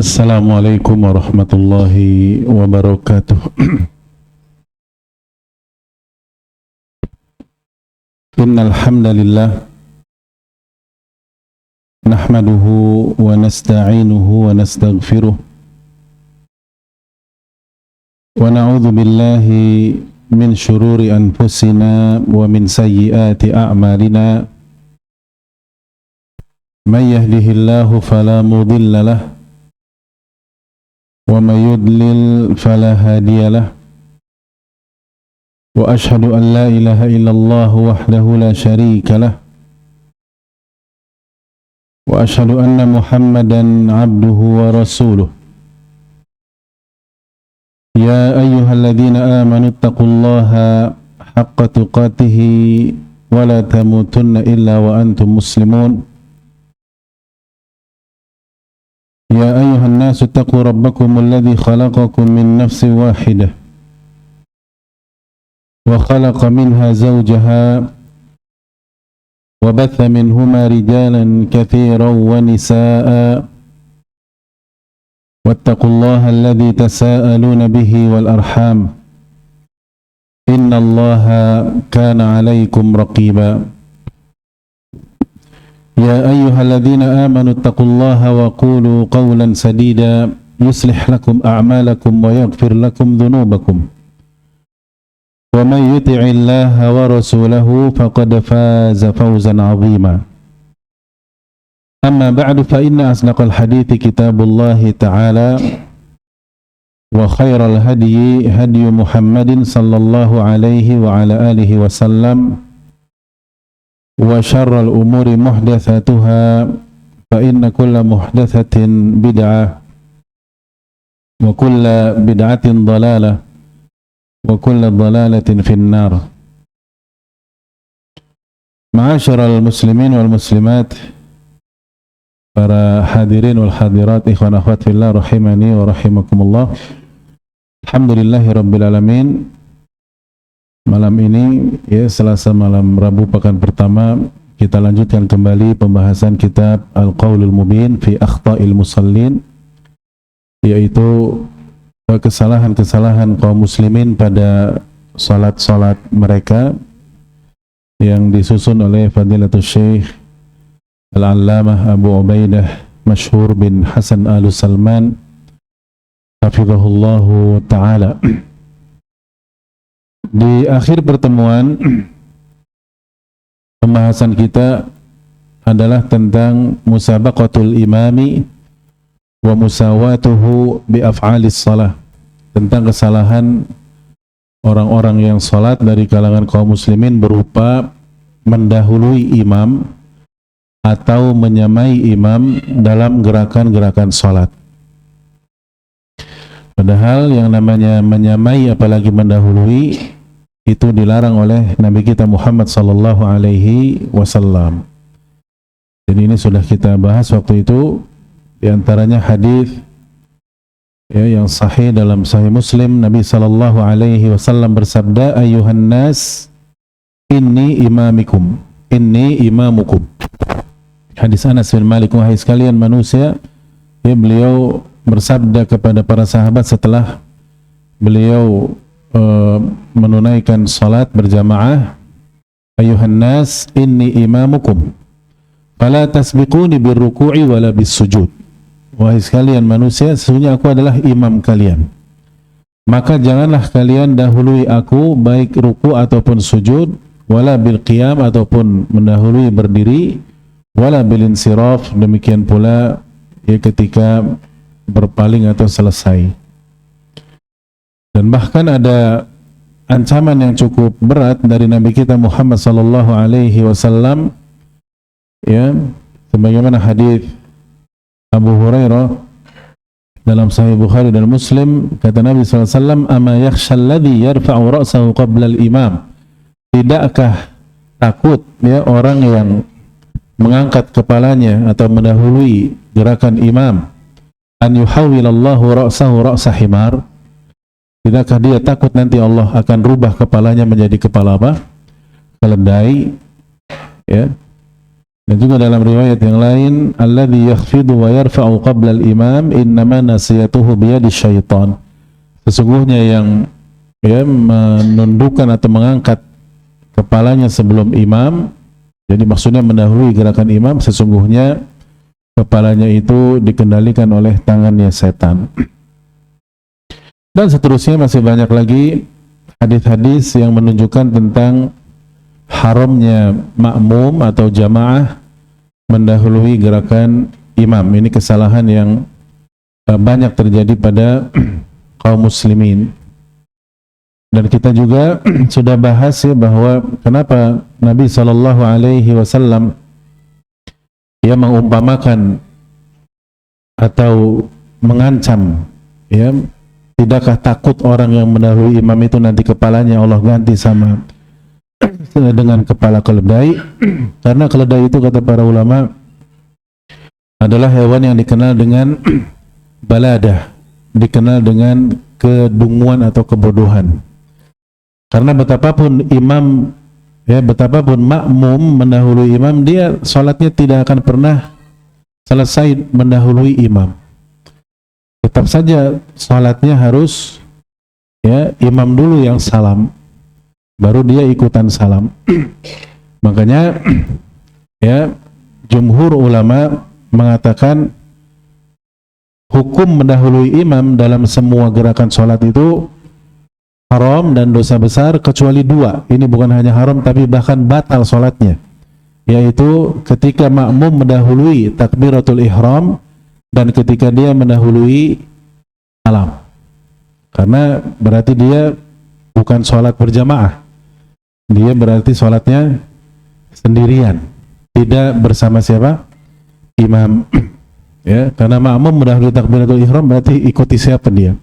Assalamualaikum warahmatullahi wabarakatuh. Innal hamdalillah nahmaduhu wa nasta'inuhu wa nastaghfiruh wa na'udzu billahi min syururi anfusina wa min sayyiati a'malina. May yahdihillahu fala mudilla lahu wa may yudlil fala hadiya lahu. Wa ashhadu an la ilaha illallah wahdahu la syarika lah. Wa ashhadu anna Muhammadan abduhu wa rasuluh. Ya ayyuhalladzina amanu taqullaha haqqa tuqatih wa la tamutunna illa wa antum muslimun. Ya ayyuhan nasu taqu rabbakum alladzi khalaqakum min nafsin wahidah وخلق منها زوجها وبث منهما رجالا كثيرا ونساء واتقوا الله الذي تساءلون به والأرحام إن الله كان عليكم رقيبا يا أيها الذين آمنوا اتقوا الله وقولوا قولا سديدا يصلح لكم أعمالكم ويغفر لكم ذنوبكم ومن يطع الله ورسوله فقد فاز فوزا عظيما. أما بعد فإن أصدق الحديث كتاب الله تعالى وخير الهدي هدي محمد صلى الله عليه وعلى آله وسلم وشر الأمور محدثاتها فإن كل محدثة بدعة وكل بدعة ضلالة wa kullu dhalalatin finnar. Ma'asyiral muslimin wal muslimat, para hadirin wal hadirat, ikhwan akhwat fillah rahimani wa rahimakumullah. Alhamdulillahi rabbil alamin. Malam ini ya, Selasa malam Rabu pekan pertama, kita lanjutkan kembali pembahasan kitab Al-Qaulul Mubin fi Akhta'il Musallin, yaitu kesalahan-kesalahan kaum muslimin pada salat-salat mereka, yang disusun oleh Fadilatul Syekh Al-Allamah Abu Ubaidah Masyhur bin Hasan Al-Salman hafizahullahu ta'ala. Di akhir pertemuan, pembahasan kita adalah tentang musabaqatul imami wa musawatuhu bi af'alis salah, tentang kesalahan orang-orang yang salat dari kalangan kaum muslimin berupa mendahului imam atau menyamai imam dalam gerakan-gerakan salat. Padahal yang namanya menyamai apalagi mendahului itu dilarang oleh Nabi kita Muhammad sallallahu alaihi wasallam. Jadi ini sudah kita bahas waktu itu. Di antaranya hadis ya, yang sahih dalam Sahih Muslim, Nabi sallallahu alaihi wasallam bersabda, "Ayuhan nas, inni imamikum, inni imamukum." Hadis Anas bin Malik, wahai sekalian manusia, ya, beliau bersabda kepada para sahabat setelah beliau menunaikan salat berjamaah, "Ayuhan nas, inni imamukum, fala tasbiquni birruku'i wala bis-sujud." Wahai sekalian manusia, sesungguhnya aku adalah imam kalian, maka janganlah kalian dahului aku baik ruku ataupun sujud, wala bil qiyam ataupun mendahului berdiri, wala bil insiraf, demikian pula ya ketika berpaling atau selesai. Dan bahkan ada ancaman yang cukup berat dari Nabi kita Muhammad sallallahu alaihi wasallam, ya, sebagaimana hadis Abu Hurairah dalam Sahih Bukhari dan Muslim, kata Nabi SAW, "Ama yakhshal ladzi yarfa'u ra'sahu qabla al-imam." Tidakkah takut ya orang yang mengangkat kepalanya atau mendahului gerakan imam, an yuhawwilallahu ra'sahu ra'sa himar? Tidakkah dia takut nanti Allah akan rubah kepalanya menjadi kepala apa? Keledai, ya. Dan juga dalam riwayat yang lain, alladzi yakhfidu wa yarfa'u qabla al-imam innama nasiyatuhu biyadi syaitan. Sesungguhnya yang menundukkan atau mengangkat kepalanya sebelum imam, jadi maksudnya mendahului gerakan imam, sesungguhnya kepalanya itu dikendalikan oleh tangannya setan. Dan seterusnya masih banyak lagi hadis-hadis yang menunjukkan tentang haramnya makmum atau jamaah mendahului gerakan imam. Ini kesalahan yang banyak terjadi pada kaum muslimin. Dan kita juga sudah bahas ya bahwa kenapa Nabi SAW ia mengumpamakan atau mengancam, ya, tidakkah takut orang yang mendahului imam itu nanti kepalanya Allah ganti sama dengan kepala keledai? Karena keledai itu kata para ulama adalah hewan yang dikenal dengan baladah, dikenal dengan kedunguan atau kebodohan. Karena betapapun imam, ya, betapapun makmum mendahului imam, dia sholatnya tidak akan pernah selesai mendahului imam. Tetap saja sholatnya harus, ya, imam dulu yang salam, baru dia ikutan salam. Makanya ya, jumhur ulama mengatakan hukum mendahului imam dalam semua gerakan sholat itu haram dan dosa besar, kecuali dua. Ini bukan hanya haram tapi bahkan batal sholatnya, yaitu ketika makmum mendahului takbiratul ihram dan ketika dia mendahului salam, karena berarti dia bukan sholat berjamaah, dia berarti sholatnya sendirian, tidak bersama siapa? Imam. Ya, karena makmum mendahului takbiratul ihram berarti ikuti siapa dia.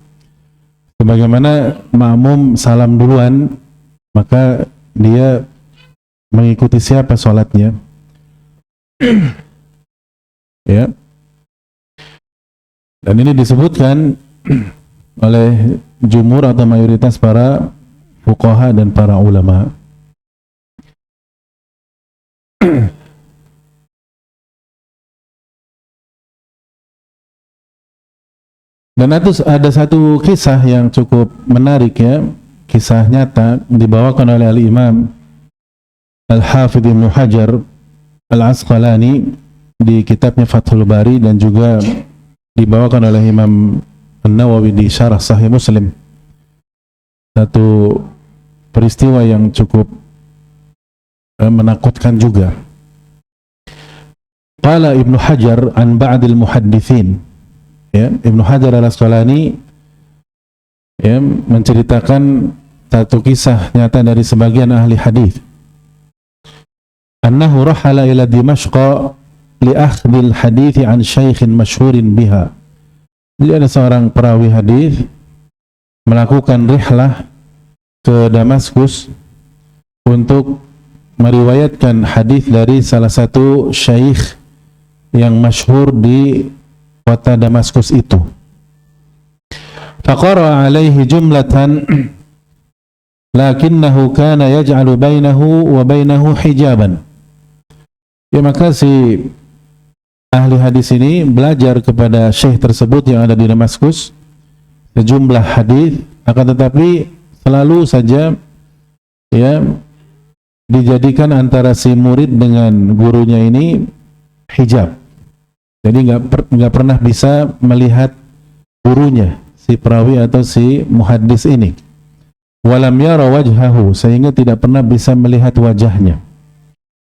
Sebagaimana makmum salam duluan, maka dia mengikuti siapa sholatnya. Ya. Dan ini disebutkan oleh jumhur atau mayoritas para fuqaha dan para ulama. Dan ada satu kisah yang cukup menarik, ya, kisah nyata dibawakan oleh Al-Imam Al-Hafidh Ibnu Hajar Al-Asqalani di kitabnya Fathul Bari, dan juga dibawakan oleh Imam An-Nawawi di Syarah Sahih Muslim. Satu peristiwa yang cukup menakutkan juga. Qala Ibnu Hajar an ba'dil muhaddithin. Ya, Ibnu Hajar Al-Asqalani, ya, menceritakan satu kisah nyata dari sebagian ahli hadis. Annahu rahala ila Dimashq li akhdhil hadits an syaikhin masyhurin biha. Jadi ada seorang perawi hadis melakukan rihlah ke Damaskus untuk meriwayatkan hadis dari salah satu syaikh yang masyhur di kota Damaskus itu. Faqara alaihi jumlatan lakinnahu kana yaj'alu bainahu wa bainahu hijaban. Ya, maka si ahli hadis ini belajar kepada syekh tersebut yang ada di Damaskus sejumlah hadis, akan tetapi selalu saja, ya, dijadikan antara si murid dengan gurunya ini hijab. Jadi nggak pernah bisa melihat gurunya, si perawi atau si muhaddis ini. Walam yara wajhahu, sehingga tidak pernah bisa melihat wajahnya.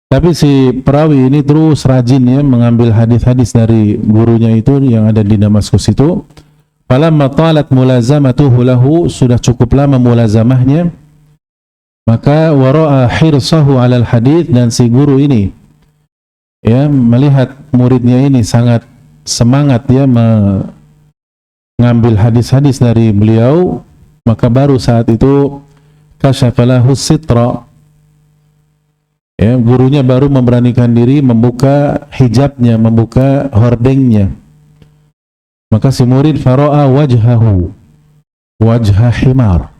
Tapi si perawi ini terus rajin, ya, mengambil hadis-hadis dari gurunya itu yang ada di Damaskus itu. Falamma talat mulazamatuhu lahu, sudah cukup lama mulazamahnya, maka wara'a hirsahu 'alal hadis, dan si guru ini, ya, melihat muridnya ini sangat semangat, ya, mengambil hadis-hadis dari beliau, maka baru saat itu kasyafalahu sitra, ya, gurunya baru memberanikan diri membuka hijabnya, membuka hordengnya. Maka si murid fara'a wajhahu wajha himar,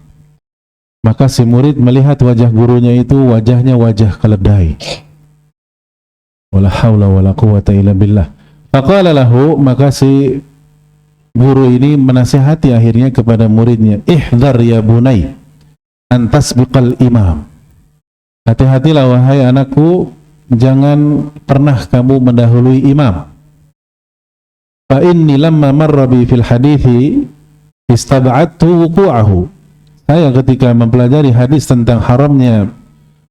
maka si murid melihat wajah gurunya itu wajahnya wajah keledai. Wala haula wala quwwata illa billah. Faqala lahu, maka si guru ini menasihati akhirnya kepada muridnya, ihdhar ya bunai an tasbiqal imam. Hati-hatilah wahai anakku, jangan pernah kamu mendahului imam. Fa inni lamma marra bi fil hadithi istab'adtu wuqu'ahu. Saya ketika mempelajari hadis tentang haramnya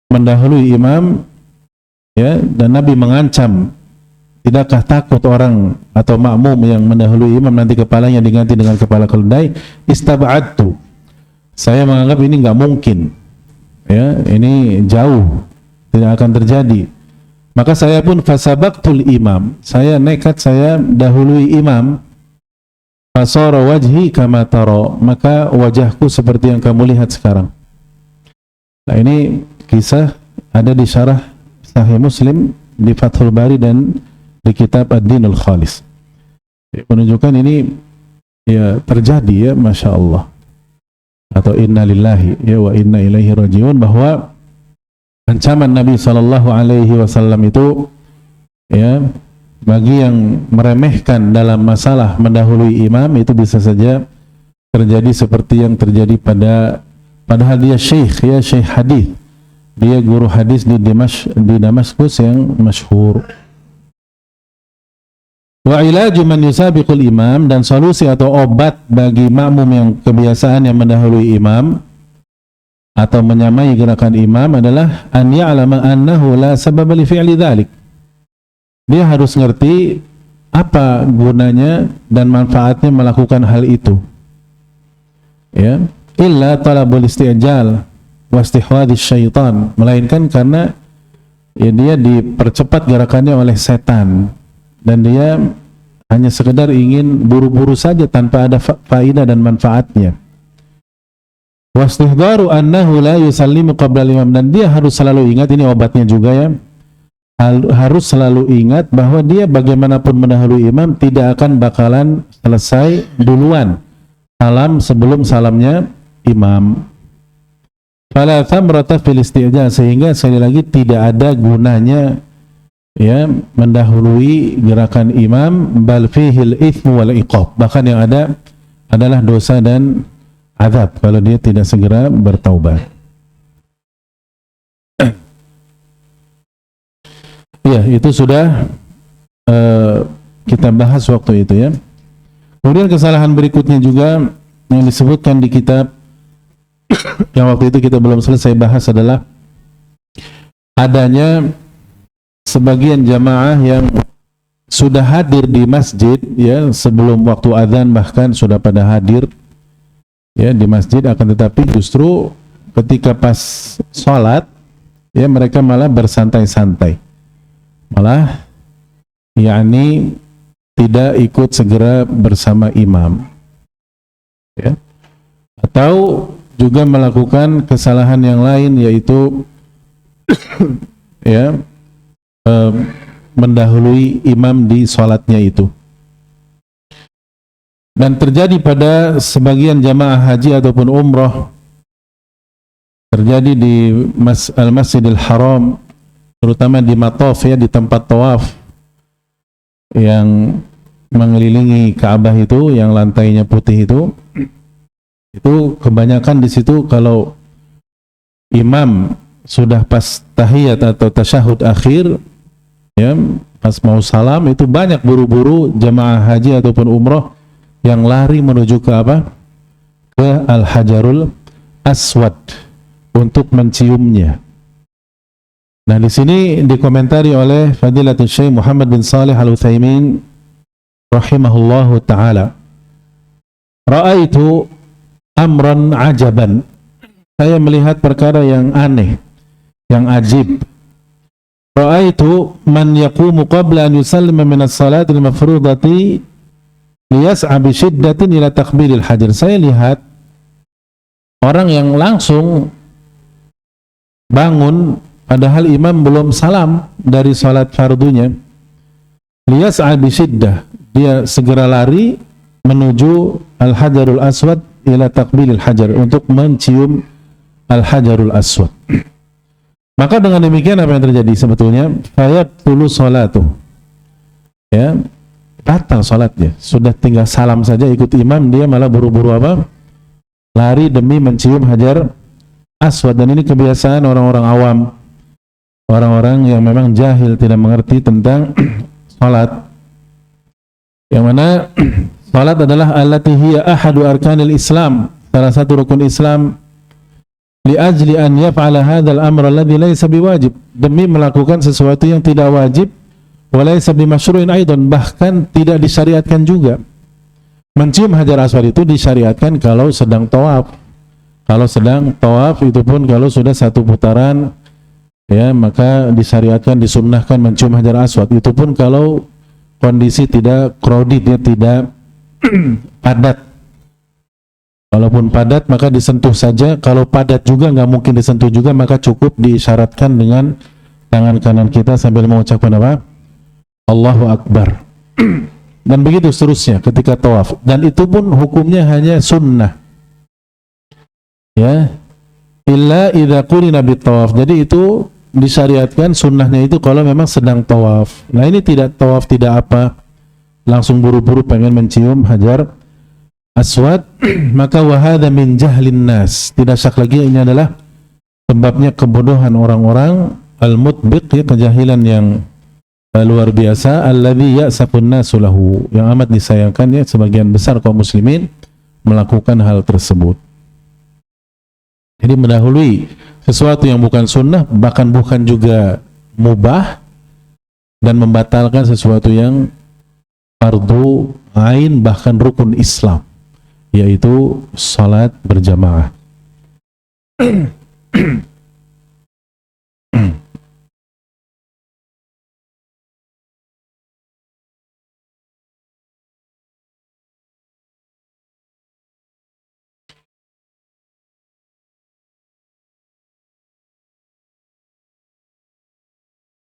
mendahului imam, ya, dan Nabi mengancam, tidakkah takut orang atau makmum yang mendahului imam nanti kepalanya diganti dengan kepala keledai? Istab'adtu, saya menganggap ini nggak mungkin, ya, ini jauh, tidak akan terjadi. Maka saya pun fasabaqtul imam, saya nekat, saya dahului imam. Fasara wajhi kama tara, maka wajahku seperti yang kamu lihat sekarang. Nah, ini kisah ada di syarah Sahih Muslim, di Fathul Bari, dan di kitab Ad-Dinul Khalis. Menunjukkan ini ya terjadi, ya, Masya Allah, atau inna lillahi ya wa inna ilaihi rajiun, bahwa ancaman Nabi SAW itu, ya, bagi yang meremehkan dalam masalah mendahului imam, itu bisa saja terjadi seperti yang terjadi padahal dia syekh, ya, syekh hadis, dia guru hadis di Damaskus yang masyhur. Wa ilaju man yusabiqul imam, dan solusi atau obat bagi makmum yang kebiasaan yang mendahului imam atau menyamai gerakan imam adalah an ya'lama annahu la sababa li fi'li dzalik. Dia harus ngerti apa gunanya dan manfaatnya melakukan hal itu, ya, illa talabul istijal wastihwadis syaitan, melainkan karena, ya, dia dipercepat gerakannya oleh setan dan dia hanya sekedar ingin buru-buru saja tanpa ada faedah dan manfaatnya. Wastihdaru annahu la yusallimu qabla al-imam, dan dia harus selalu ingat, ini obatnya juga, ya, harus selalu ingat bahwa dia bagaimanapun mendahului imam tidak akan bakalan selesai duluan salam sebelum salamnya imam. Fala thamrata fil istijal, sehingga sekali lagi tidak ada gunanya, ya, mendahului gerakan imam, bal fihil itsmu wal iqab, bahkan yang ada adalah dosa dan azab kalau dia tidak segera bertaubat. Ya, itu sudah kita bahas waktu itu, ya. Kemudian kesalahan berikutnya juga yang disebutkan di kitab yang waktu itu kita belum selesai bahas adalah adanya sebagian jamaah yang sudah hadir di masjid, ya, sebelum waktu azan bahkan sudah pada hadir, ya, di masjid, akan tetapi justru ketika pas sholat, ya, mereka malah bersantai-santai, malah yakni tidak ikut segera bersama imam, ya, atau juga melakukan kesalahan yang lain, yaitu ya, mendahului imam di sholatnya itu. Dan terjadi pada sebagian jamaah haji ataupun umrah, terjadi di Al-Masjidil Haram, terutama di mataf, ya, di tempat tawaf yang mengelilingi Ka'bah itu, yang lantainya putih itu kebanyakan di situ kalau imam sudah pas tahiyat atau tasyahud akhir, ya, pas mau salam, itu banyak buru-buru jamaah haji ataupun umrah yang lari menuju ke apa? Ke Al-Hajarul Aswad untuk menciumnya. Nah, di sini dikomentari oleh Fadilatul Syekh Muhammad bin Shalih Al-Utsaimin rahimahullahu taala. Ra'aitu amran ajaban. Saya melihat perkara yang aneh, yang ajib. Ra'aitu man yaqumu qabla an yusallima min as-salati al-mafrudati liyas'a bi shiddatin ila takbiril hajar. Saya lihat orang yang langsung bangun padahal imam belum salam dari salat fardunya. Liyas'a bi shiddah, dia segera lari menuju al-hajarul aswad ila takbilil hajar, untuk mencium al-hajarul aswad. Maka dengan demikian apa yang terjadi sebetulnya? Fayabtulu sholatuh. Ya, batal salatnya. Sudah tinggal salam saja ikut imam, dia malah buru-buru apa? Lari demi mencium hajar aswad. Dan ini kebiasaan orang-orang awam, orang-orang yang memang jahil, tidak mengerti tentang salat. Yang mana salat adalah allati hiya ahadu arkanil Islam, salah satu rukun Islam. Li ajli an yaf'ala hadzal amr alladhi laysa biwajib, demi melakukan sesuatu yang tidak wajib, wa laysa bimasyru'in aidan, bahkan tidak disyariatkan juga. Mencium hajar aswad itu disyariatkan kalau sedang tawaf. Kalau sedang tawaf, itu pun kalau sudah satu putaran, ya, maka disyariatkan, disunnahkan mencium hajar aswad. Itu pun kalau kondisi tidak crowded, ya, tidak padat. Kalaupun padat maka disentuh saja, kalau padat juga nggak mungkin disentuh juga, maka cukup diisyaratkan dengan tangan kanan kita sambil mengucapkan apa? Allahu Akbar. Dan begitu seterusnya ketika tawaf. Dan itu pun hukumnya hanya sunnah. Ya, illa idza qurina bit tawaf. Jadi itu disyariatkan sunnahnya itu kalau memang sedang tawaf. Nah ini tidak tawaf, tidak apa, langsung buru-buru pengen mencium hajar aswad, maka wahada min jahlin nas. Tidak syak lagi ini adalah sebabnya kebodohan orang-orang, al-mutbiq, ya, kejahilan yang luar biasa, alladzi ya'safun nasu lahu, yang amat disayangkan, ya, sebagian besar kaum muslimin melakukan hal tersebut. Jadi mendahului sesuatu yang bukan sunnah, bahkan bukan juga mubah, dan membatalkan sesuatu yang fardu ain, bahkan rukun Islam, yaitu salat berjamaah.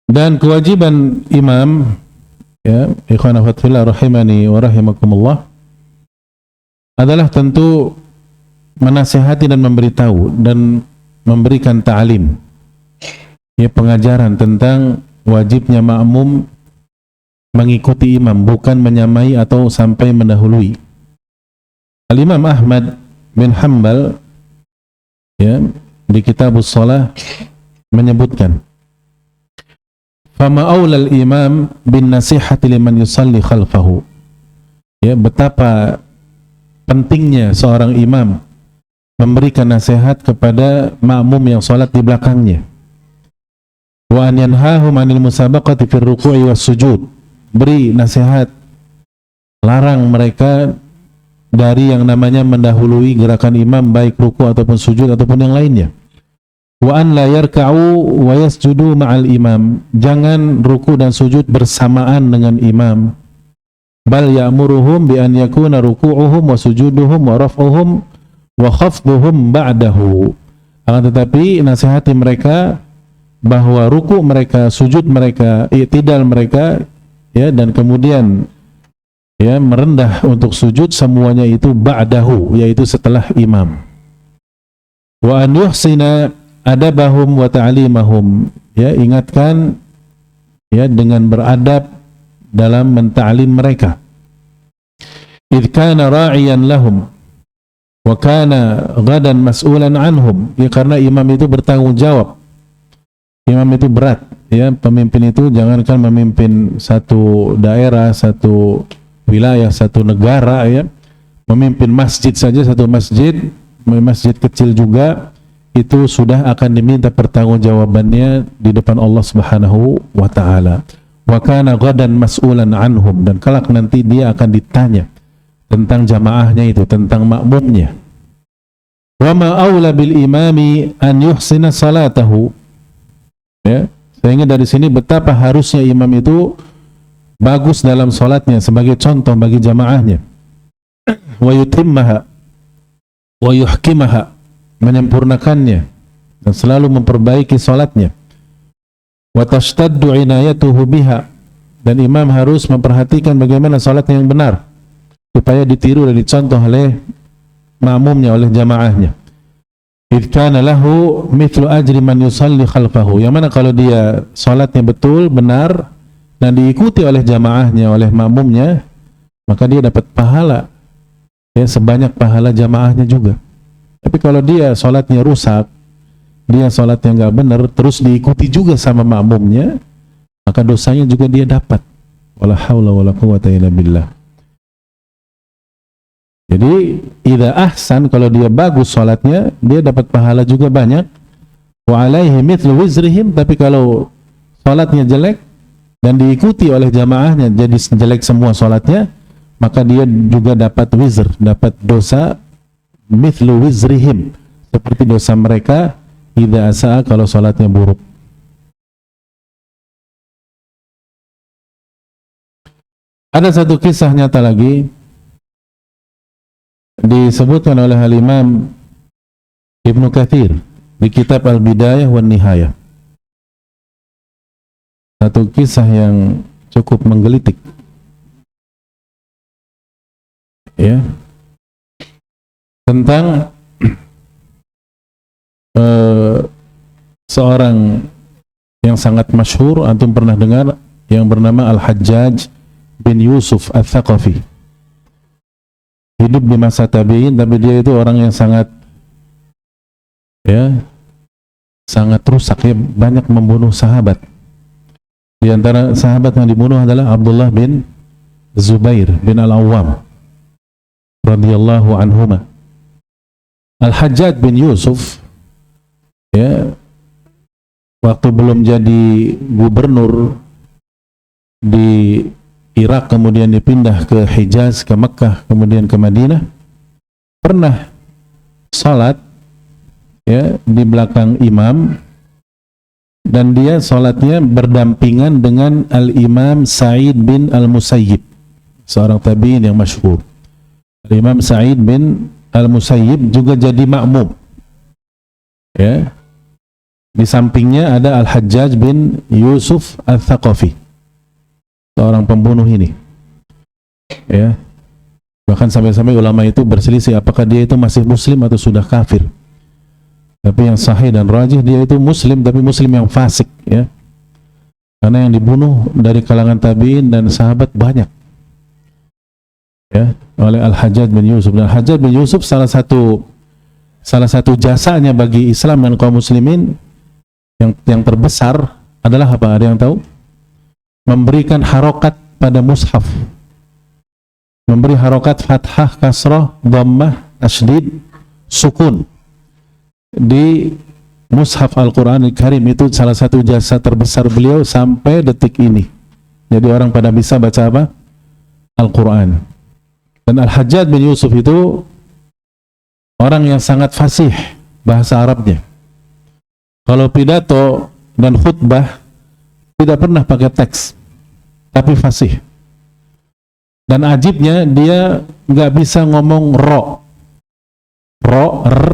Dan kewajiban imam, ya, ikhwan akhwat fillah rahimani wa rahimakumullah, adalah tentu menasihati dan memberitahu dan memberikan ta'lim, ya, pengajaran tentang wajibnya makmum mengikuti imam, bukan menyamai atau sampai mendahului. Al-Imam Ahmad bin Hanbal, ya, di Kitabus Shalah menyebutkan, fama aulal imam bin nasihati liman yusalli khalfahu, ya, betapa pentingnya seorang imam memberikan nasihat kepada makmum yang salat di belakangnya. Wa an yanhahum 'anil musabaqati fir ruku'i was sujud, beri nasihat, larang mereka dari yang namanya mendahului gerakan imam, baik ruku ataupun sujud ataupun yang lainnya. Wa an la yarka'u wa yasjudu ma'al imam, jangan ruku dan sujud bersamaan dengan imam. Bal ya'muruhum bi an yakuna ruku'uhum wa sujuduhum wa raf'uhum wa khafduhum ba'dahu. Akan tetapi nasihati mereka bahwa ruku mereka, sujud mereka, i'tidal mereka, ya, dan kemudian, ya, merendah untuk sujud, semuanya itu ba'dahu, yaitu setelah imam. Wa an yuhsina adabahum wa ta'limahum, ya, ingatkan, ya, dengan beradab dalam menta'lim mereka. Idh kana ra'iyan lahum wa kana ghadan mas'ulan anhum, ya, karena imam itu bertanggung jawab. Imam itu berat, ya, pemimpin itu jangankan memimpin satu daerah, satu wilayah, satu negara, ya, memimpin masjid saja, satu masjid, masjid kecil juga, itu sudah akan diminta pertanggungjawabannya di depan Allah Subhanahu wa taala. Wa kana ghadan mas'ulan anhum, dan kelak nanti dia akan ditanya tentang jamaahnya itu, tentang makmumnya. Wa ma aula bil imami an yuhsina salatahu, ya, sehingga dari sini betapa harusnya imam itu bagus dalam salatnya sebagai contoh bagi jamaahnya. Wa yutimmaha wa yuhkimaha, menyempurnakannya dan selalu memperbaiki salatnya. Wa tashtaddu inayatuhu biha, dan imam harus memperhatikan bagaimana salatnya yang benar supaya ditiru dan dicontoh oleh makmumnya, oleh jamaahnya. Idh kana lahu mithlu ajri man yusalli khalfahu. Yang mana kalau dia salatnya betul, benar, dan diikuti oleh jamaahnya, oleh makmumnya, maka dia dapat pahala ya sebanyak pahala jamaahnya juga. Tapi kalau dia salatnya rusak, dia salatnya nggak benar, terus diikuti juga sama makmumnya, maka dosanya juga dia dapat. Wala haula wala quwwata illa billah. Jadi idza ahsan, kalau dia bagus salatnya, dia dapat pahala juga banyak. Wa alaihi mithlu wizrihim, tapi kalau salatnya jelek dan diikuti oleh jamaahnya jadi jelek semua salatnya, maka dia juga dapat wizr, dapat dosa mithlu wizrihim, seperti dosa mereka idza asaa, kalau salatnya buruk. Ada satu kisah nyata lagi disebutkan oleh Al-Imam Ibnu Katsir di kitab Al-Bidayah wan Nihayah. Satu kisah yang cukup menggelitik. Ya. Tentang seorang yang sangat masyhur, antum pernah dengar, yang bernama Al-Hajjaj bin Yusuf Al-Thaqafi. Hidup di masa tabi'in, tapi dia itu orang yang sangat rusak ya, banyak membunuh sahabat. Di antara sahabat yang dibunuh adalah Abdullah bin Zubair bin Al-Awwam radhiyallahu anhuma. Al-Hajjaj bin Yusuf ya, waktu belum jadi gubernur di Irak, kemudian dipindah ke Hijaz, ke Mekah, kemudian ke Madinah, pernah salat ya di belakang imam, dan dia salatnya berdampingan dengan Al-Imam Sa'id bin Al-Musayyib, seorang tabi'in yang masyhur. Al-Imam Sa'id bin Al-Musayyib juga jadi makmum. Ya. Di sampingnya ada Al-Hajjaj bin Yusuf Al-Thaqafi, seorang pembunuh ini. Ya. Bahkan sampai-sampai ulama itu berselisih apakah dia itu masih muslim atau sudah kafir. Tapi yang sahih dan rajih, dia itu muslim, tapi muslim yang fasik ya. Karena yang dibunuh dari kalangan tabi'in dan sahabat banyak. Ya, oleh Al-Hajjaj bin Yusuf. Dan Al-Hajjaj bin Yusuf salah satu jasanya bagi Islam dan kaum muslimin yang terbesar adalah apa? Ada yang tahu? Memberikan harokat pada mushaf, memberi harokat fathah, kasrah, dhammah, tasydid, sukun di mushaf Al-Quran Al-Karim. Itu salah satu jasa terbesar beliau sampai detik ini. Jadi orang pada bisa baca apa? Al-Quran. Dan Al-Hajjaj bin Yusuf itu orang yang sangat fasih bahasa Arabnya. Kalau pidato dan khutbah tidak pernah pakai teks, tapi fasih. Dan ajibnya dia nggak bisa ngomong ro,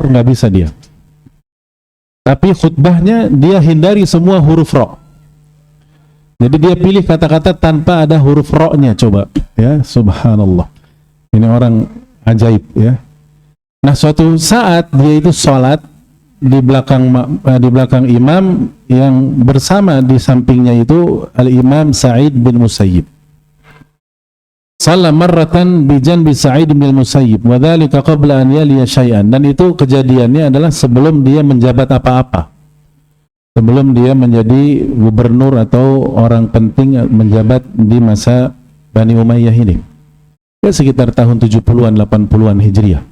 nggak bisa dia. Tapi khutbahnya dia hindari semua huruf ro. Jadi dia pilih kata-kata tanpa ada huruf ro-nya. Coba, ya, subhanallah. Ini orang ajaib, ya. Nah, suatu saat dia itu sholat di belakang imam, yang bersama di sampingnya itu Al-Imam Sa'id bin Musayyib. Shalla marratan bi janbi Sa'id bin Musayyib wa dzalika qabla an yaliya syai'an. Dan itu kejadiannya adalah sebelum dia menjabat apa-apa. Sebelum dia menjadi gubernur atau orang penting menjabat di masa Bani Umayyah ini. Ya, sekitar tahun 70-an 80-an Hijriah.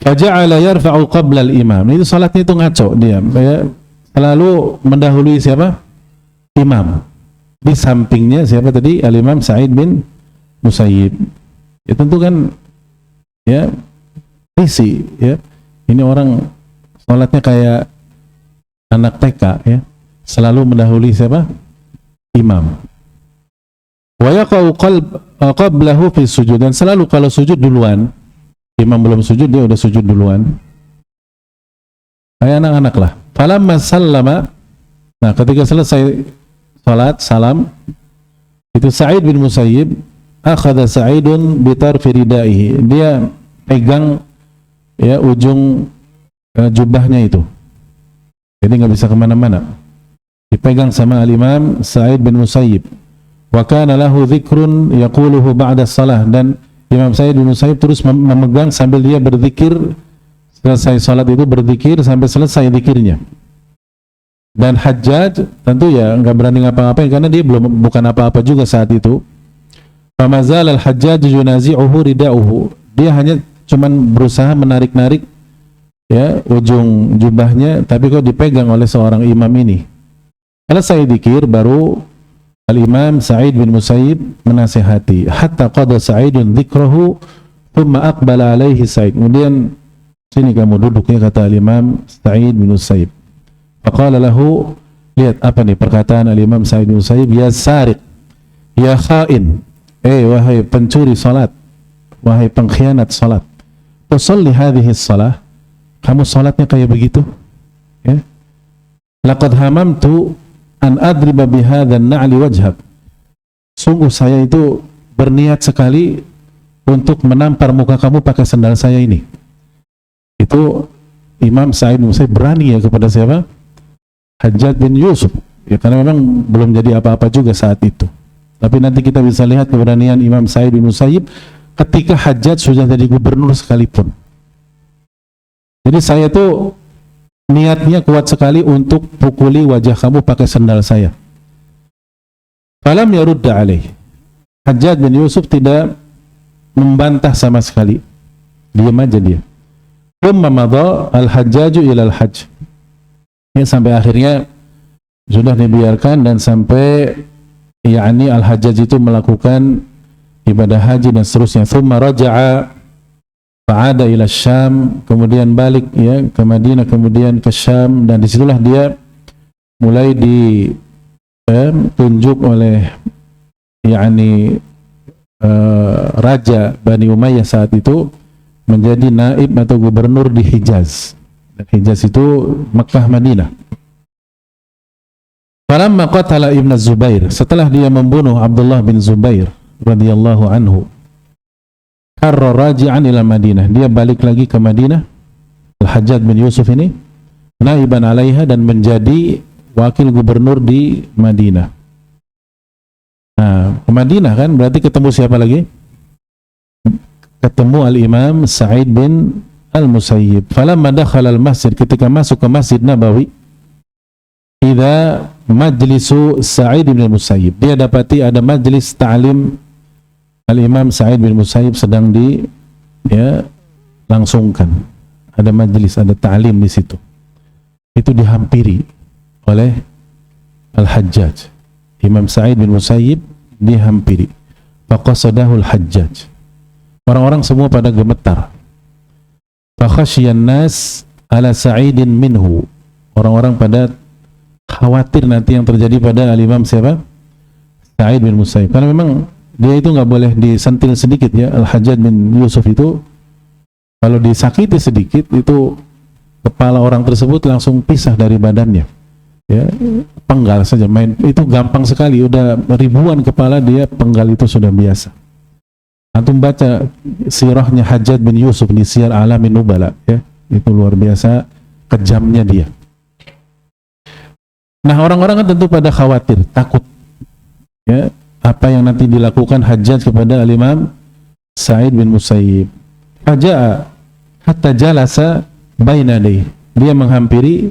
Faja'ala yarfa'u qabla al-imam. Itu salatnya itu ngaco dia. Ya, selalu mendahului siapa? Imam. Di sampingnya siapa tadi? Al-Imam Sa'id bin Musayyib. Ya tentu kan ya risi ya. Ini orang salatnya kayak anak TK ya. Selalu mendahului siapa? Imam. Wa yaqau qablahu fi sujud, dan selalu kalau sujud duluan. Imam belum sujud, dia udah sujud duluan. Kayak anak-anak lah. Falamma sallama, nah ketika selesai salat, salam, itu Sa'id bin Musayyib akhadha Sa'idun bitarfi ridaihi. Dia pegang ya ujung jubahnya itu. Jadi nggak bisa kemana-mana. Dipegang sama al-Imam Sa'id bin Musayyib. Wa kana lahu dzikrun yaquluhu ba'da shalah, dan Imam Sa'id bin Musayyib terus memegang sambil dia berzikir, selesai salat itu berzikir sampai selesai zikirnya. Dan Hajjaj tentu ya nggak berani ngapa-ngapain karena dia bukan apa-apa juga saat itu. Famazal al-Hajjaj yunazi'uhu rida'uhu. Dia hanya cuman berusaha menarik-narik ya ujung jubahnya, tapi kok dipegang oleh seorang imam ini. Selesai zikir baru al-Imam Sa'id bin Musayyib menasihati, hatta qada Sa'idun dzikrahu thumma aqbala alaihi Sa'id. Kemudian sini kamu duduk ya, kata al-Imam Sa'id bin Musayyib. Faqala lahu, lihat apa nih perkataan al-Imam Sa'id bin Musayyib, ya sariq, ya khain, wahai pencuri salat, wahai pengkhianat salat, tusalli hadhihi salah, kamu salatnya kayak begitu ya. Laqad hamamtu an adriba bihadzal na'li wajhak, sungguh saya itu berniat sekali untuk menampar muka kamu pakai sandal saya ini. Itu Imam Sa'id bin Musayyib berani ya kepada siapa? Hajjaj bin Yusuf ya, karena memang belum jadi apa-apa juga saat itu. Tapi nanti kita bisa lihat keberanian Imam Sa'id bin Musayyib ketika Hajjaj sudah jadi gubernur sekalipun. Jadi saya tuh niatnya kuat sekali untuk pukuli wajah kamu pakai sandal saya. Falam yarudda alaih. Hajjaj bin Yusuf tidak membantah sama sekali. Diam aja dia. Thumma madha al-Hajjaju ila al-Hajj. Ya, sampai akhirnya sudah dibiarkan dan sampai yakni al-Hajjaj itu melakukan ibadah haji dan seterusnya. Thumma raja'a fa'ada ila Syam, kemudian balik ya ke Madinah, kemudian ke Syam, dan disitulah dia mulai ditunjuk oleh yakni Raja Bani Umayyah saat itu menjadi naib atau gubernur di Hijaz. Dan Hijaz itu Mekah, Madinah. Falamma qatala Ibn Zubair, setelah dia membunuh Abdullah bin Zubair radhiyallahu anhu, karra raji'an ila Madinah, dia balik lagi ke Madinah. Al-Hajjaj bin Yusuf ini naiban alaiha, dan menjadi wakil gubernur di Madinah. Nah, ke Madinah kan berarti ketemu siapa lagi? Ketemu al-Imam Sa'id bin al-Musayyib. Falamma dakhala al-masjid, ketika masuk ke Masjid Nabawi, idza majlisu Sa'id bin al-Musayyib, dia dapati ada majlis ta'lim al-Imam Sa'id bin Musayyib sedang langsungkan. Ada majlis, ada ta'lim di situ. Itu dihampiri oleh Al-Hajjaj. Imam Sa'id bin Musayyib dihampiri. Faqasadahu al-Hajjaj. Orang-orang semua pada gemetar. Fakhashiyan nas ala Sa'idin minhu. Orang-orang pada khawatir nanti yang terjadi pada al-Imam siapa? Sa'id bin Musayyib. Karena memang dia itu nggak boleh disentil sedikit ya. Al-Hajjaj bin Yusuf itu kalau disakiti sedikit itu kepala orang tersebut langsung pisah dari badannya ya, penggal saja, main itu gampang sekali, udah ribuan kepala dia penggal, itu sudah biasa. Antum baca sirahnya Hajjaj bin Yusuf di Siyar A'lamin Nubala ya, itu luar biasa kejamnya dia. Nah, orang-orang kan tentu pada khawatir, takut ya, apa yang nanti dilakukan Hajjaj kepada al-Imam Sa'id bin Musayyib. Faja'a hatta jalasa baina yadayhi, dia menghampiri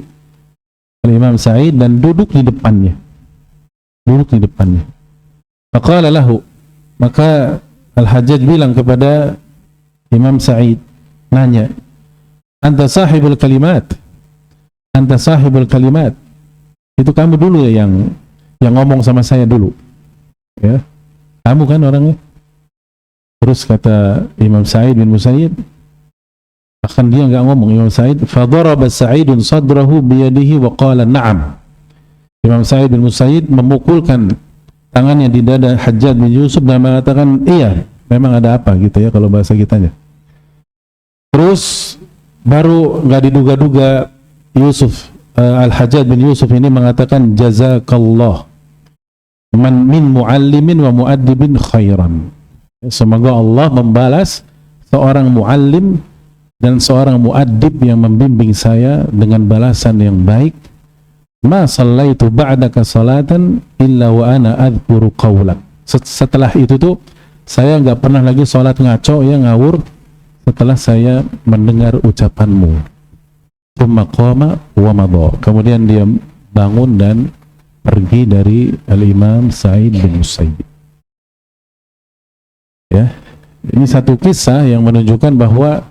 al-Imam Sa'id dan duduk di depannya. Faqala lahu, maka Al-Hajjaj bilang kepada Imam Sa'id, nanya, anta sahibul kalimat, itu kamu dulu ya yang ngomong sama saya dulu ya, kamu kan orangnya. Terus kata Imam Sa'id bin Musayyib, bahkan dia nggak ngomong, Imam Sa'id, fadaraba Sa'idun sadrahu biyadihi wa qala na'am. Imam Sa'id bin Musayyib memukulkan tangannya di dada Hajjaj bin Yusuf dan mengatakan, iya, memang ada apa gitu ya kalau bahasa kitanya. Terus baru nggak diduga-duga Yusuf, Al-Hajjaj bin Yusuf ini mengatakan, jazakallah man min muallimin wa muaddibin khairan. Semoga Allah membalas seorang muallim dan seorang muaddib yang membimbing saya dengan balasan yang baik, ma sallaitu ba'daka salatan illa wa ana adhkuru qawlak. Setelah itu tuh saya nggak pernah lagi sholat ngaco ya, ngawur, setelah saya mendengar ucapanmu. Tsumma qama wa madha. Kemudian dia bangun dan pergi dari Al-Imam Sa'id bin Musayyib. Ya, ini satu kisah yang menunjukkan bahwa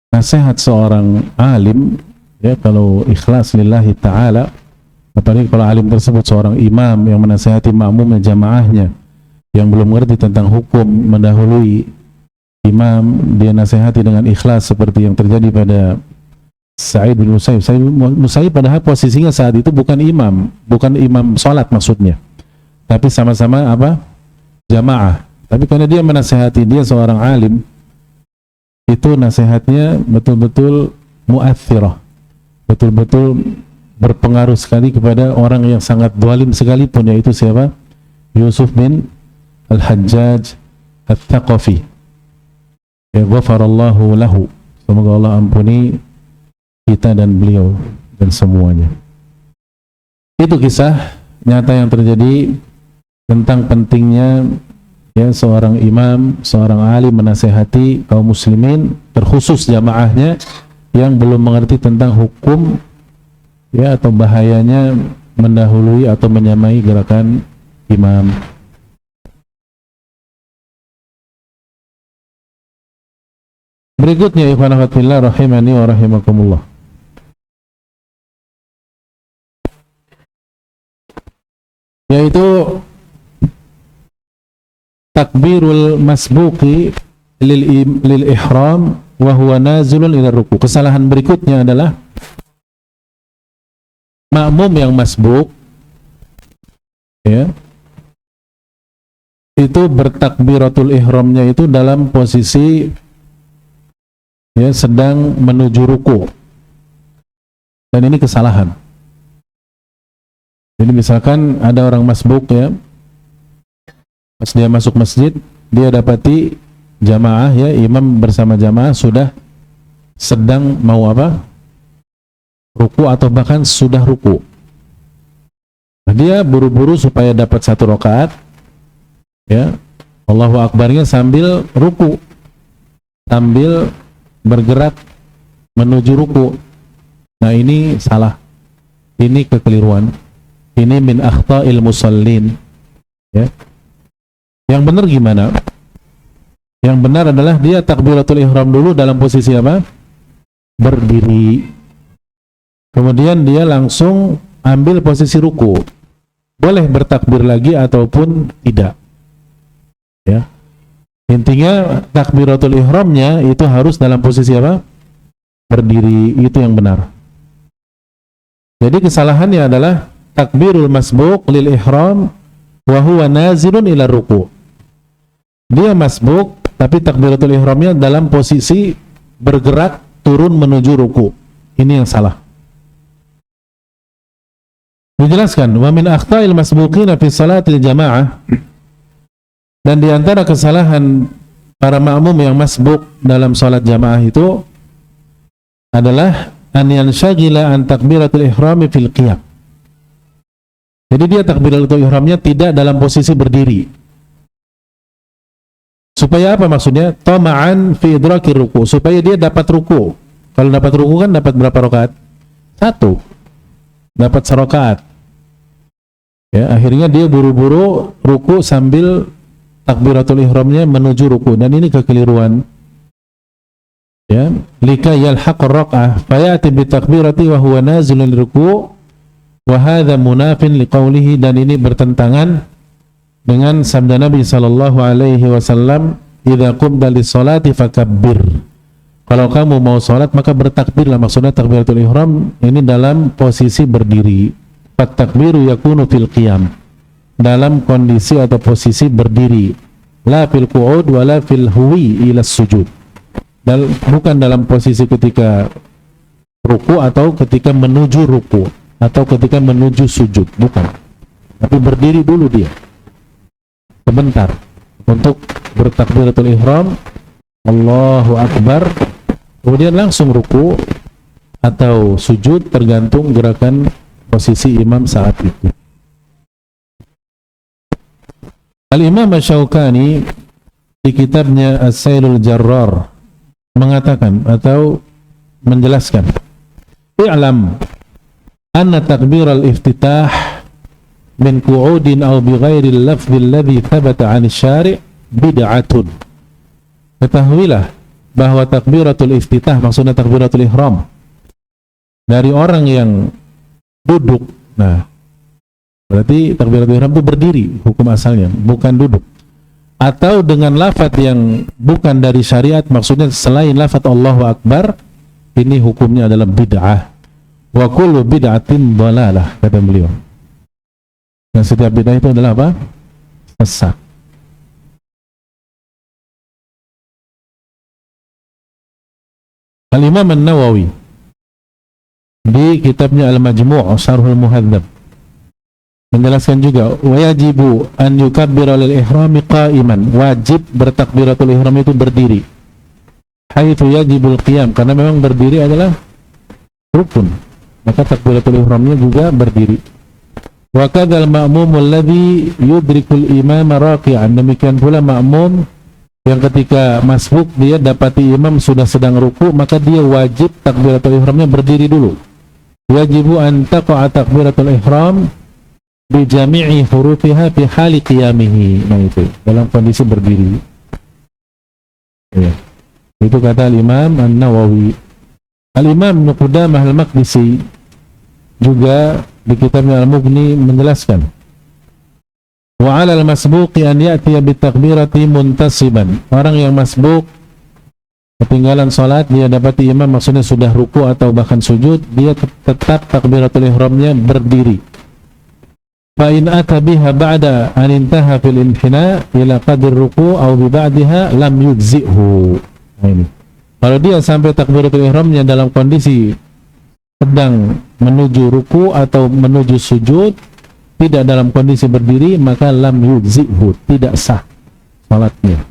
nasihat seorang alim, ya, kalau ikhlas lillahi ta'ala, apalagi kalau alim tersebut seorang imam yang menasihati makmumnya, jamaahnya yang belum mengerti tentang hukum, mendahului imam, dia nasihati dengan ikhlas seperti yang terjadi pada Sa'id bin Musayyib. Sa'id bin Musayyib padahal posisinya saat itu bukan imam sholat maksudnya, tapi sama-sama apa? Jamaah. Tapi karena dia menasihati, dia seorang alim, itu nasihatnya betul-betul mu'athirah, betul-betul berpengaruh sekali kepada orang yang sangat zalim sekalipun, yaitu siapa? Yusuf bin Al-Hajjaj Al-Thaqafi. Ya, ghafarallahu lahu. Semoga Allah ampuni kita dan beliau dan semuanya. Itu kisah nyata yang terjadi tentang pentingnya, ya, seorang imam, seorang alim menasehati kaum muslimin, terkhusus jamaahnya yang belum mengerti tentang hukum, ya, atau bahayanya mendahului atau menyamai gerakan imam. Berikutnya, ikhwan akhwat fillah rahimani wa rahimakumullah, yaitu takbirul masbuqi lil ihram wa huwa nazilun ila ruku. Kesalahan berikutnya adalah makmum yang masbuk, ya, itu bertakbiratul ihramnya itu dalam posisi, ya, sedang menuju ruku. Dan ini kesalahan. Jadi misalkan ada orang masbuk, ya, pas dia masuk masjid, dia dapati jamaah, ya, imam bersama jamaah sudah sedang mau apa? Ruku atau bahkan sudah ruku. Nah, dia buru-buru supaya dapat satu rakaat, ya, Allahu Akbarnya sambil ruku, sambil bergerak menuju ruku. Nah, ini salah, ini kekeliruan, ini min akhta'il musallin, ya. Yang benar gimana? Yang benar adalah dia takbiratul ihram dulu dalam posisi apa? Berdiri. Kemudian dia langsung ambil posisi ruku. Boleh bertakbir lagi ataupun tidak. Ya. Intinya takbiratul ihramnya itu harus dalam posisi apa? Berdiri, itu yang benar. Jadi kesalahannya adalah takbirul masbuq lil ihram wa huwa nazilun ila ruku. Dia masbuk, tapi takbiratul ihramnya dalam posisi bergerak turun menuju ruku. Ini yang salah. Dijelaskan, wa min akhta'il masbuqina fi salatil jamaah, dan di antara kesalahan para makmum yang masbuk dalam salat jamaah itu adalah an yanshagila an takbiratul ihrami fil qiyam. Jadi dia takbiratul ihramnya tidak dalam posisi berdiri. Supaya apa maksudnya? Tama'an fi idrakir ruku, supaya dia dapat ruku. Kalau dapat ruku kan dapat berapa rakaat? Satu. Dapat serakaat. Ya, akhirnya dia buru-buru ruku sambil takbiratul ihramnya menuju ruku, dan ini kekeliruan. Ya, lika yalhaqur rak'ah fayati bi takbirati wa huwa nazilun ruku wa hadha munafin liqaulihi, dan ini bertentangan dengan sabda Nabi sallallahu alaihi wasallam, "Idza qumta lis-sholati fakabbir." Kalau kamu mau salat maka bertakbirlah. Maksudnya takbiratul ihram ini dalam posisi berdiri. Fat takbiru yakunu fil qiyam, dalam kondisi atau posisi berdiri. La fil qu'ud wala fil huwi ila sujud. Dan bukan dalam posisi ketika ruku atau ketika menuju ruku atau ketika menuju sujud, bukan. Tapi berdiri dulu dia sebentar untuk bertakbiratul ihram, Allahu Akbar, kemudian langsung ruku atau sujud tergantung gerakan posisi imam saat itu. Al-Imam Asy-Syaukani di kitabnya As-Sailul Jarrar mengatakan atau menjelaskan, i'lam anna takbir al-iftitah min qu'udin aw bighairi al-lafzi alladhi thabata 'an asy-syari' bid'atun. Ketahuilah bahwa takbiratul iftitah maksudnya takbiratul ihram dari orang yang duduk. Nah, berarti takbiratul ihram itu berdiri hukum asalnya, bukan duduk. Atau dengan lafaz yang bukan dari syariat, maksudnya selain lafaz Allahu Akbar, ini hukumnya adalah bid'ah. Wa kullu bid'atin dhalalah, kata beliau. Dan setiap bid'ah itu adalah apa? Sesat. Al-Imam An-Nawawi di kitabnya Al-Majmu' Syarhul Muhadzab menjelaskan juga, wajibu an yukabbira lil ihrami qa'iman, wajib bertakbiratul ihram itu berdiri. Haitsu yajibul qiyam, karena memang berdiri adalah rukun, maka takbiratul ihramnya juga berdiri. Wa kadzal ma'mum alladhi yudrikul imama raqi'an, demikian pula makmum yang ketika masbuk dia dapati imam sudah sedang ruku, maka dia wajib takbiratul ihramnya berdiri dulu. Wajibu an taqa'a takbiratul ihram bi jami'i hurufiha fi hali qiyamihi. Nah, itu dalam kondisi berdiri. Ya. Itu kata Al-Imam An-Nawawi. Al-Imam Ibnu Qudamah Al-Maqdisi juga di kitabnya Al-Mughni menjelaskan, wa 'alal masbuqi an ya'tiya bi takbirati muntasiban. Orang yang masbuk ketinggalan salat, dia dapati imam maksudnya sudah ruku atau bahkan sujud, dia tetap takbiratul ihramnya berdiri. Fa in ata biha ba'da an intaha fil inhina ila qadri ruku' aw bi ba'daha lam yujzi'hu. Nah, ini. Kalau dia sampai takbiratul ihramnya dalam kondisi sedang menuju ruku atau menuju sujud, tidak dalam kondisi berdiri, maka lam yujzi'hu, tidak sah salatnya.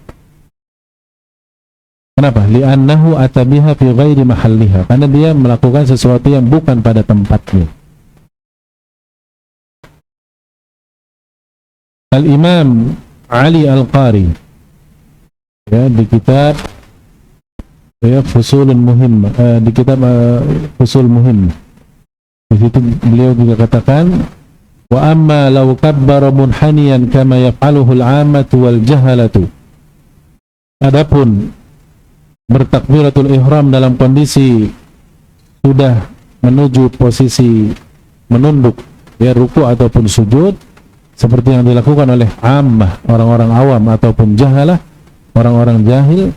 Kenapa? Li'annahu atabiha fi ghairi mahalliha, karena dia melakukan sesuatu yang bukan pada tempatnya. Al-Imam Ali Al-Qari ya, di kitab ya, Fusulun Muhim, di kitab Fusul Muhim, di situ beliau juga katakan, wa amma law kabbara munhaniyan kama yaf'aluhu al-'ammatu wal jahalatu. Adapun bertakbiratul ihram dalam kondisi sudah menuju posisi menunduk, ya, ruku ataupun sujud, seperti yang dilakukan oleh ammah, orang-orang awam ataupun jahalah, orang-orang jahil,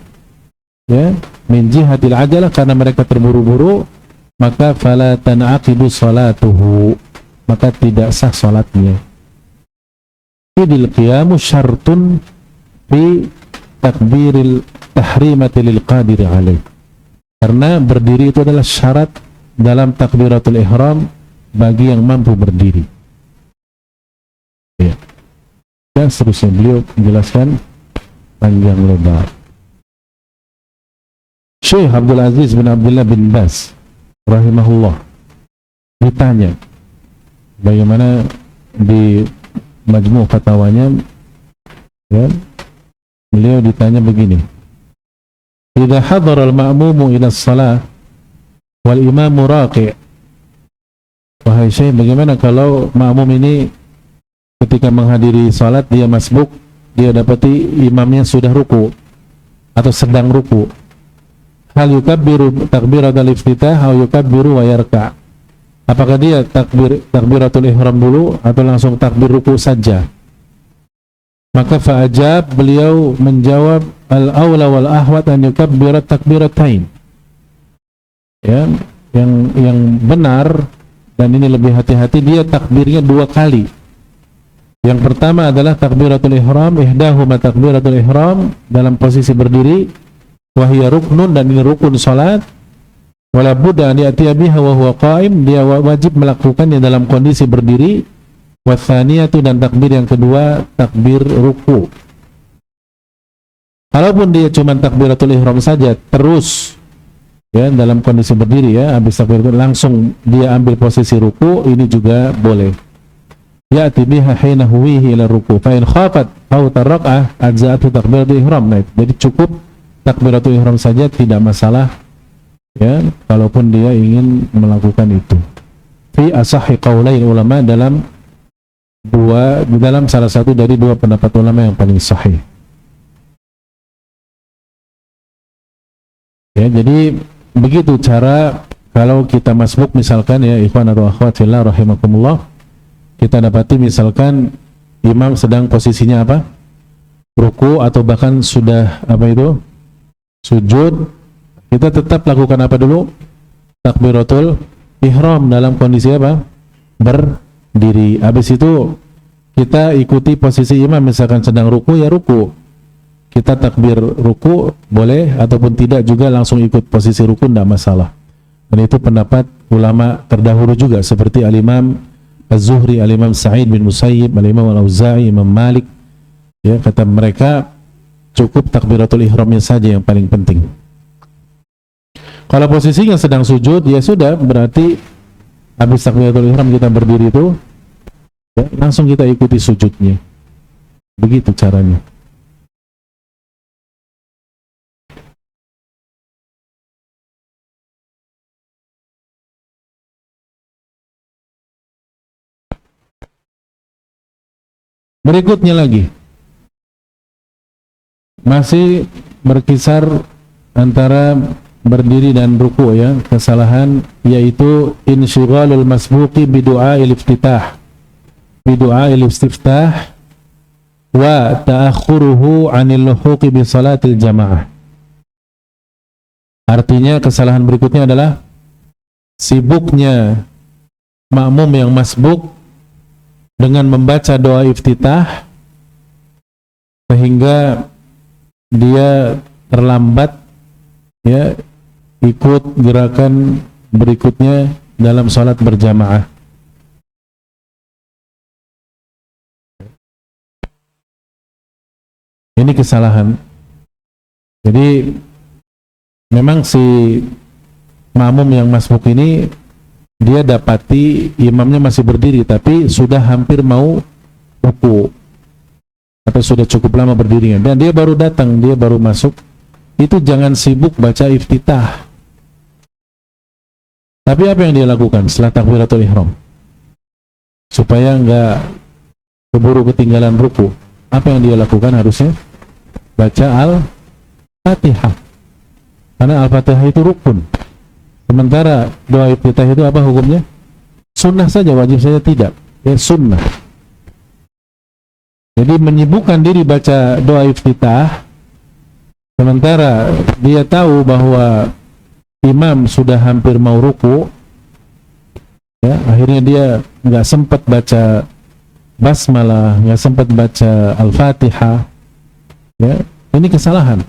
ya, min jihatil ajalah, karena mereka terburu-buru, maka fala tan'aqidu salatuhu, maka tidak sah salatnya. Idil qiyamu syartun fi takbiril tahrimati lil qadiri alaih, karena berdiri itu adalah syarat dalam takbiratul ihram bagi yang mampu berdiri. Ya. Dan seterusnya beliau menjelaskan panjang lebar. Syekh Abdul Aziz bin Abdullah bin Baz rahimahullah ditanya bagaimana di majmu' fatwanya, ya, beliau ditanya begini, idza hadara al-ma'mumu ila shalah wal imamu raqi', wahai Syekh, bagaimana kalau makmum ini ketika menghadiri salat dia masbuk, dia dapati imamnya sudah ruku atau sedang ruku, hal yukabbiru takbiratul iftitah atau yukabbiru wa yarka', apakah dia takbiratul ihram dulu atau langsung takbir ruku saja? Maka fa'ajab, beliau menjawab, al-awla wal ahwat an yukabbirat takbiratain, ya, yang benar dan ini lebih hati-hati, dia takbirnya dua kali. Yang pertama adalah takbiratul ihram, ihdahuma takbiratul ihram dalam posisi berdiri, wahiyya ruknun, dan ini rukun salat, wala budda an ya'tiya biha wa huwa qa'im, dia wajib melakukannya dalam kondisi berdiri, wa tsaniyatu, dan takbir yang kedua takbir ruku. Kalaupun dia cuma takbiratul ihram saja terus ya dalam kondisi berdiri ya, habis takbiratul langsung dia ambil posisi ruku, ini juga boleh. Ya'ti biha hina huwihi ila ruku fa in khafat fawta rak'ah ajza'atu takbiratul ihram. Nah, jadi cukup takbiratul ihram saja, tidak masalah ya kalaupun dia ingin melakukan itu. Fi asahhi qaulain ulama, dalam salah satu dari dua pendapat ulama yang paling sahih. Ya, jadi begitu cara kalau kita masbuk misalkan ya ikhwan atau akhwat fillah rahimakumullah, kita dapati misalkan imam sedang posisinya apa? Ruku atau bahkan sudah apa itu? Sujud, kita tetap lakukan apa dulu? Takbiratul ihram dalam kondisi apa? Berdiri. Habis itu kita ikuti posisi imam, misalkan sedang ruku ya ruku. Kita takbir ruku boleh ataupun tidak juga langsung ikut posisi ruku, tidak masalah. Dan itu pendapat ulama terdahulu juga seperti Al-Imam Az-Zuhri, Al-Imam Sa'id bin Musayyib, Al-Imam Al-Auza'i, Imam Malik. Ya, kata mereka cukup takbiratul ihramnya saja yang paling penting. Kalau posisinya sedang sujud, ya sudah, berarti habis takbiratul ihram kita berdiri itu ya, langsung kita ikuti sujudnya. Begitu caranya. Berikutnya lagi, masih berkisar antara berdiri dan ruku ya, kesalahan yaitu insyighalul masbuqi bidu'ail iftitah wa ta'akhuruhu 'anil luhuqi bi salatil jamaah. Artinya kesalahan berikutnya adalah sibuknya makmum yang masbuk dengan membaca doa iftitah sehingga dia terlambat ya ikut gerakan berikutnya dalam salat berjamaah. Ini kesalahan. Jadi memang si makmum yang masbuk ini dia dapati imamnya masih berdiri tapi sudah hampir mau ruku atau sudah cukup lama berdirinya dan dia baru datang, dia baru masuk, itu jangan sibuk baca iftitah. Tapi apa yang dia lakukan setelah takbiratul ihram supaya enggak keburu ketinggalan ruku? Apa yang dia lakukan? Harusnya baca al-fatihah, karena al-fatihah itu rukun. Sementara doa iftitah itu apa hukumnya? Sunnah saja, wajib saja tidak. Ya sunnah. Jadi menyibukkan diri baca doa iftitah, sementara dia tahu bahwa imam sudah hampir mau ruku, ya akhirnya dia nggak sempat baca basmalah, nggak sempat baca al-fatihah. Ya, ini kesalahan.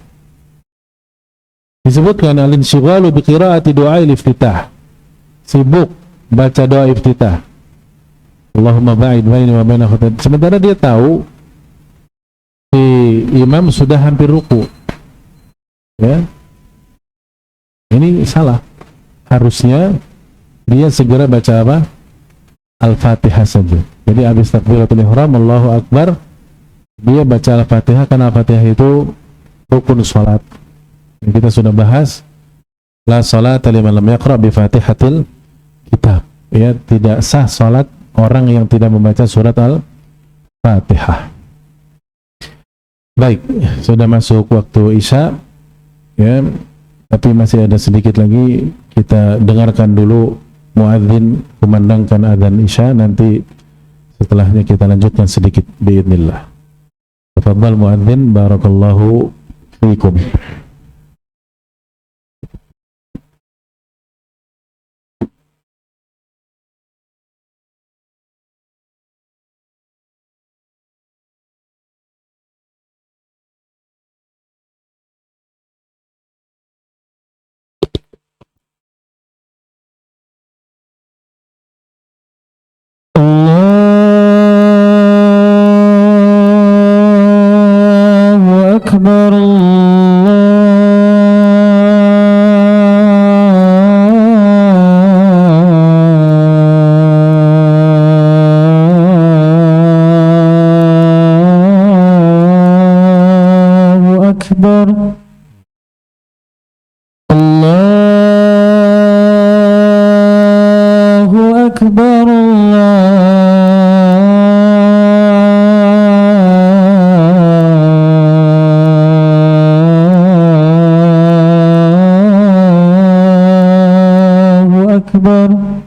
Disebutkan al-insyighalu bi qiraati du'ail iftitah, sibuk baca doa iftitah, Allahumma ba'id baini wa baina khataaya, sementara dia tahu si imam sudah hampir ruku. Ya, ini salah. Harusnya dia segera baca apa? Al-Fatihah saja. Jadi habis takbiratul ihram Allahu Akbar, dia baca Al-Fatihah, karena Al-Fatihah itu rukun salat. Kita sudah bahas la salata liman lam yaqra bi Fatihatil kitab. Ya, tidak sah salat orang yang tidak membaca surat Al-Fatihah. Baik, sudah masuk waktu Isya ya, tapi masih ada sedikit lagi. Kita dengarkan dulu muadzin kumandangkan adzan Isya, nanti setelahnya kita lanjutkan sedikit biidznillah. Tafadhal muadzin, barakallahu fiikum. Allahu Akbar, أكبر الله أكبر الله أكبر